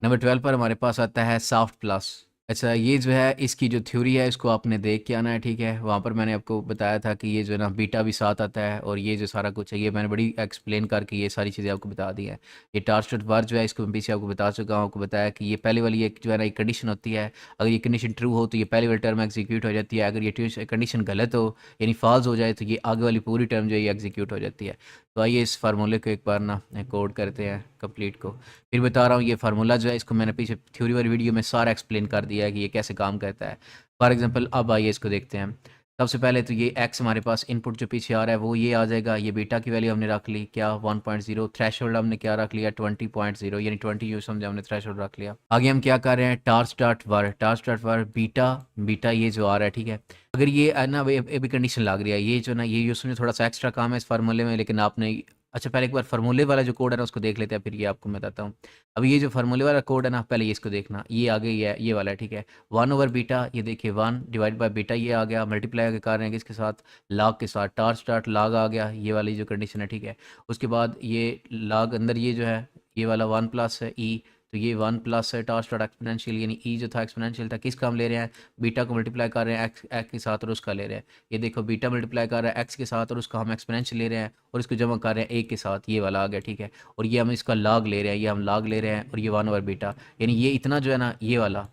Number 12 पर हमारे पास आता है सॉफ्ट प्लस। अच्छा, ये जो है इसकी जो थ्योरी है इसको आपने देख के आना है, ठीक है। वहाँ पर मैंने आपको बताया था कि ये जो है ना बीटा भी साथ आता है, और ये जो सारा कुछ है ये मैंने बड़ी एक्सप्लेन करके ये सारी चीज़ें आपको बता दी हैं। ये टार्गेट वार जो है इसको मैं पीछे आपको बता चुका हूँ, आपको बताया कि ये पहले वाली एक जो है ना एक कंडीशन होती है। अगर ये कंडीशन ट्रू हो तो ये पहली वाली टर्म एग्जीक्यूट हो जाती है। अगर ये कंडीशन गलत हो यानी फॉल्स हो जाए तो ये आगे वाली पूरी टर्म जो है ये एग्जीक्यूट हो जाती है। तो आइए इस फार्मूले को एक बार ना कोड करते हैं कंप्लीट को। फिर बता रहा हूँ ये फार्मूला जो है इसको मैंने पीछे थ्योरी वाली वीडियो में सारा एक्सप्लेन कर दिया है कि ये कैसे काम करता है। फॉर एग्जांपल अब आइए इसको देखते हैं। सबसे पहले तो ये एक्स हमारे पास इनपुट जो पीछे आ रहा है वो ये आ जाएगा। ये बीटा की वैल्यू हमने रख ली क्या 1.0, थ्रेशोल्ड हमने क्या रख लिया 20.0, यानी 20 यूँ समझे हमने थ्रेशोल्ड रख लिया। आगे हम क्या कर रहे हैं टार स्टार्ट वर बीटा बीटा ये जो आ रहा है, ठीक है। अगर ये ना अभी कंडीशन लग रही है ये जो ना ये यूँ समझे थोड़ा सा एक्स्ट्रा काम है इस फार्मूले में, लेकिन आपने अच्छा पहले एक बार फार्मूले वाला जो कोड है ना उसको देख लेते हैं, फिर ये आपको मैं बताता हूँ। अब ये जो फार्मूले वाला कोड है ना पहले ये इसको देखना, ये आ गई है ये वाला है, ठीक है। 1/बीटा, ये देखिए 1/बीटा ये आ गया, मल्टीप्लाई कर रहे हैं किसके साथ, लॉग के साथ। टार स्टार्ट लॉग आ गया, ये वाली जो कंडीशन है, ठीक है। उसके बाद ये लॉग अंदर ये जो है ये वाला 1 प्लस है ई, तो ये 1 प्लस है टार स्टार्ट एक्सपोनेंशियल, यानी ई जो था एक्सपोनेंशियल था। किसका हम ले रहे हैं, बीटा को मल्टीप्लाई कर रहे हैं एक्स एक्स के साथ और उसका ले रहे हैं। ये देखो बीटा मल्टीप्लाई कर रहा है एक्स के साथ और उसका हम एक्सपोनेंशियल ले रहे हैं, और इसको जमा कर रहे हैं एक के साथ, ये वाला आ गया, ठीक है। और ये हम इसका लॉग ले रहे हैं, ये हम लॉग ले रहे हैं, और ये 1/बीटा, यानी ये इतना जो है ना ये वाला,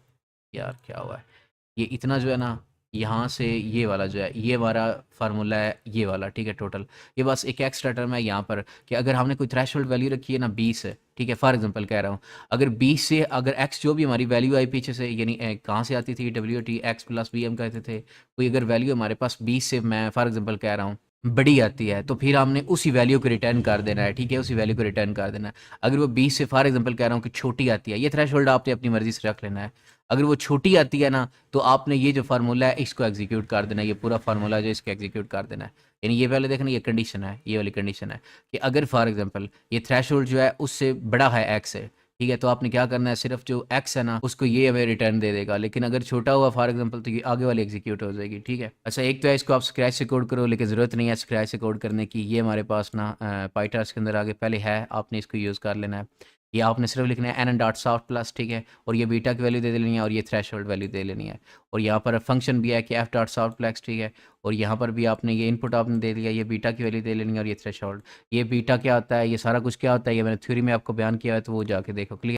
यार क्या हुआ है, ये इतना जो है ना यहाँ से ये वाला जो है ये हमारा फार्मूला है ये वाला, ठीक है। टोटल ये बस एक एक्स्ट्रा टर्म है यहाँ पर कि अगर हमने कोई थ्रेशोल्ड वैल्यू रखी है ना 20 है, ठीक है। फॉर एग्जांपल कह रहा हूँ, अगर 20 से अगर एक्स जो भी हमारी वैल्यू आई पीछे से, यानी कहाँ से आती थी, W T X plus B हम कहते थे, कोई अगर वैल्यू हमारे पास 20 से मैं फॉर एग्जांपल कह रहा हूँ बड़ी आती है, तो फिर हमने उसी वैल्यू को रिटर्न कर देना है, ठीक है। उसी वैल्यू को रिटर्न कर देना है। अगर वो 20 से फॉर एग्जांपल कह रहा हूँ कि छोटी आती है, ये थ्रेशोल्ड आपने अपनी मर्जी से रख लेना है। अगर वो छोटी आती है ना तो आपने ये जो फार्मूला है इसको एग्जीक्यूट कर देना है, ये पूरा फार्मूला जो इसको एग्जीक्यूट कर देना है। यानी ये पहले देखना ये कंडीशन है, ये वाली कंडीशन है कि अगर फॉर एग्जांपल ये थ्रेशोल्ड जो है उससे बड़ा है एक्स है, ठीक है, तो आपने क्या करना है, सिर्फ जो एक्स है ना उसको ये हमें रिटर्न दे देगा। लेकिन अगर छोटा हुआ फॉर एग्जांपल तो ये आगे वाली एग्जीक्यूट हो जाएगी, ठीक है। अच्छा, एक तो है इसको आप स्क्रैच से कोड करो, लेकिन ज़रूरत नहीं है स्क्रैच से कोड करने की। ये हमारे पास ना पाइटार्स के अंदर आगे पहले है, आपने इसको यूज़ कर लेना है। ये आपने सिर्फ लिखना है एन डॉट सॉफ्ट प्लस, ठीक है। और ये बीटा की वैल्यू दे लेनी है, और ये थ्रेशोल्ड वैल्यू दे लेनी है। और यहाँ पर फंक्शन भी है कि एफ डॉट सॉफ्ट प्लस, ठीक है। और यहाँ पर भी आपने ये इनपुट आपने दे दिया, ये बीटा की वैल्यू दे लेनी है, और ये थ्रेशोल्ड। ये बीटा क्या होता है, ये सारा कुछ क्या होता है, ये मैंने थ्योरी में आपको बयान किया है, तो वो जाके देखो क्लियर।